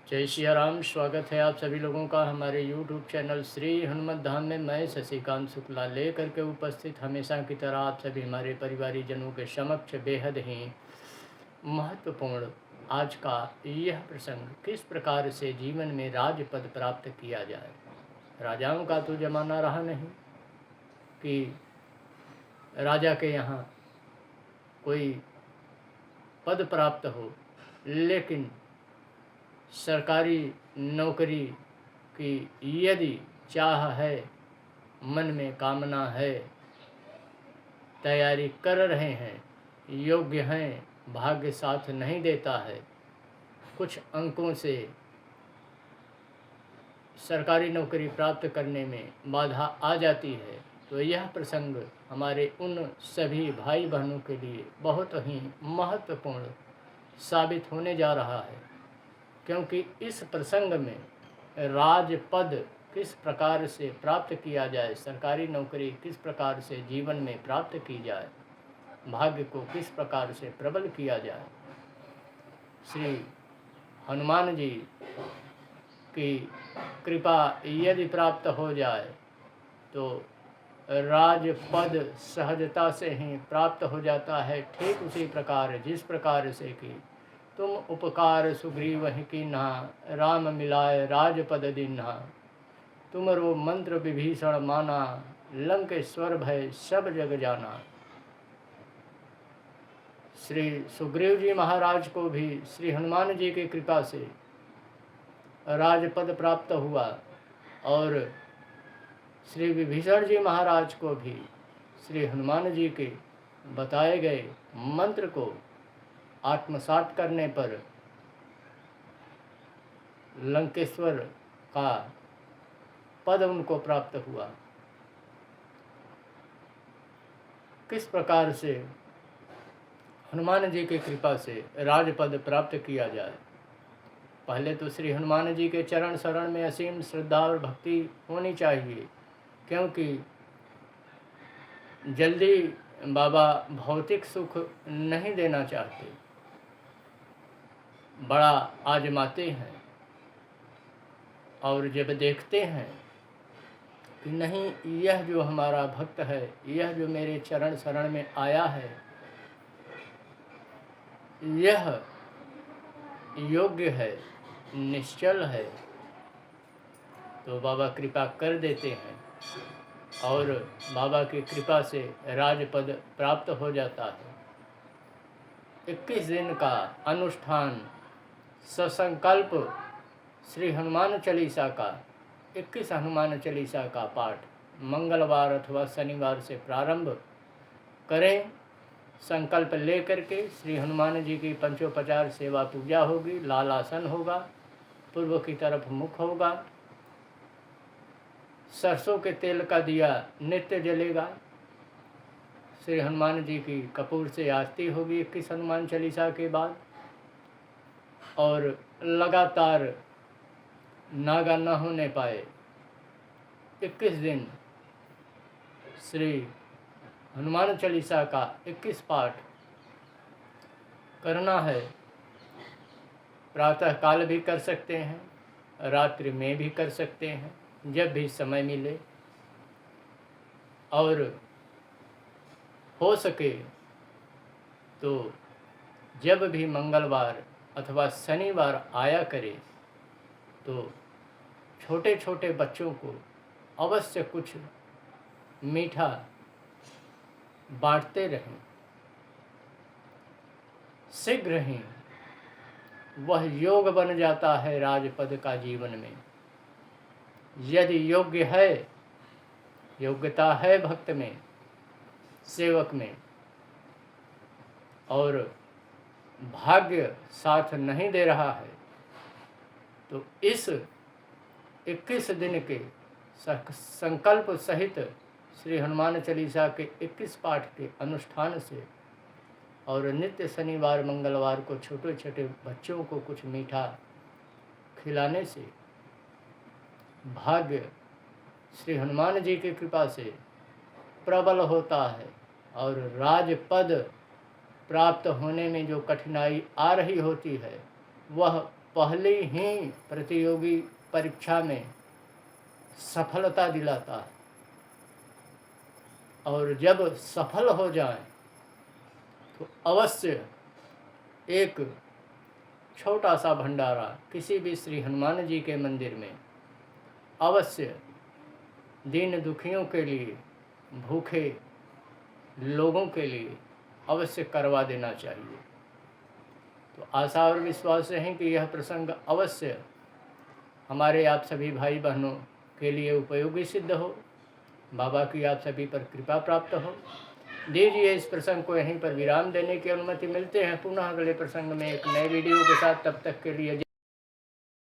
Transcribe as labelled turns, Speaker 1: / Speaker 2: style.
Speaker 1: जय सिया राम। स्वागत है आप सभी लोगों का हमारे YouTube चैनल श्री हनुमत धाम में। मैं शशिकांत शुक्ला लेकर के उपस्थित हमेशा की तरह आप सभी हमारे परिवारीजनों के समक्ष बेहद ही महत्वपूर्ण आज का यह प्रसंग, किस प्रकार से जीवन में राजपद प्राप्त किया जाए। राजाओं का तो जमाना रहा नहीं कि राजा के यहाँ कोई पद प्राप्त हो, लेकिन सरकारी नौकरी की यदि चाह है, मन में कामना है, तैयारी कर रहे हैं, योग्य हैं, भाग्य साथ नहीं देता है, कुछ अंकों से सरकारी नौकरी प्राप्त करने में बाधा आ जाती है, तो यह प्रसंग हमारे उन सभी भाई बहनों के लिए बहुत ही महत्वपूर्ण साबित होने जा रहा है, क्योंकि इस प्रसंग में राजपद किस प्रकार से प्राप्त किया जाए, सरकारी नौकरी किस प्रकार से जीवन में प्राप्त की जाए, भाग्य को किस प्रकार से प्रबल किया जाए। श्री हनुमान जी की कृपा यदि प्राप्त हो जाए तो राजपद सहजता से ही प्राप्त हो जाता है। ठीक उसी प्रकार जिस प्रकार से कि तुम उपकार सुग्रीव ही कीन्हा, राम मिलाए राजपद दीन्हा, तुमरो मंत्र विभीषण माना, लंकेश्वर भय सब जग जाना। श्री सुग्रीव जी महाराज को भी श्री हनुमान जी की कृपा से राजपद प्राप्त हुआ और श्री विभीषण जी महाराज को भी श्री हनुमान जी के बताए गए मंत्र को आत्मसात करने पर लंकेश्वर का पद उनको प्राप्त हुआ। किस प्रकार से हनुमान जी की कृपा से राजपद प्राप्त किया जाए। पहले तो श्री हनुमान जी के चरण शरण में असीम श्रद्धा और भक्ति होनी चाहिए, क्योंकि जल्दी बाबा भौतिक सुख नहीं देना चाहते, बड़ा आजमाते हैं और जब देखते हैं कि नहीं, यह जो हमारा भक्त है, यह जो मेरे चरण शरण में आया है, यह योग्य है, निश्चल है, तो बाबा कृपा कर देते हैं और बाबा की कृपा से राजपद प्राप्त हो जाता है। 21 दिन का अनुष्ठान ससंकल्प श्री हनुमान चालीसा का 21 हनुमान चालीसा का पाठ मंगलवार अथवा शनिवार से प्रारंभ करें। संकल्प ले करके श्री हनुमान जी की पंचोपचार सेवा पूजा होगी, लाल आसन होगा, पूर्व की तरफ मुख होगा, सरसों के तेल का दिया नित्य जलेगा, श्री हनुमान जी की कपूर से आरती होगी 21 हनुमान चालीसा के बाद, और लगातार नागा न होने पाए 21 दिन श्री हनुमान चालीसा का 21 पाठ करना है। प्रातः काल भी कर सकते हैं, रात्रि में भी कर सकते हैं, जब भी समय मिले, और हो सके तो जब भी मंगलवार अथवा शनिवार आया करे तो छोटे छोटे बच्चों को अवश्य कुछ मीठा बांटते रहें। शीघ्र ही वह योग बन जाता है राजपद का जीवन में। यदि योग्य है, योग्यता है भक्त में, सेवक में, और भाग्य साथ नहीं दे रहा है, तो इस 21 दिन के संकल्प सहित श्री हनुमान चालीसा के 21 पाठ के अनुष्ठान से और नित्य शनिवार मंगलवार को छोटे छोटे बच्चों को कुछ मीठा खिलाने से भाग्य श्री हनुमान जी की कृपा से प्रबल होता है और राजपद प्राप्त होने में जो कठिनाई आ रही होती है, वह पहले ही प्रतियोगी परीक्षा में सफलता दिलाता है, और जब सफल हो जाए तो अवश्य एक छोटा सा भंडारा किसी भी श्री हनुमान जी के मंदिर में अवश्य दीन दुखियों के लिए, भूखे लोगों के लिए अवश्य करवा देना चाहिए। तो आशा और विश्वास है कि यह प्रसंग अवश्य हमारे आप सभी भाई बहनों के लिए उपयोगी सिद्ध हो, बाबा की आप सभी पर कृपा प्राप्त हो। दीजिए इस प्रसंग को यहीं पर विराम देने की अनुमति। मिलते हैं पुनः अगले प्रसंग में एक नए वीडियो के साथ। तब तक के लिए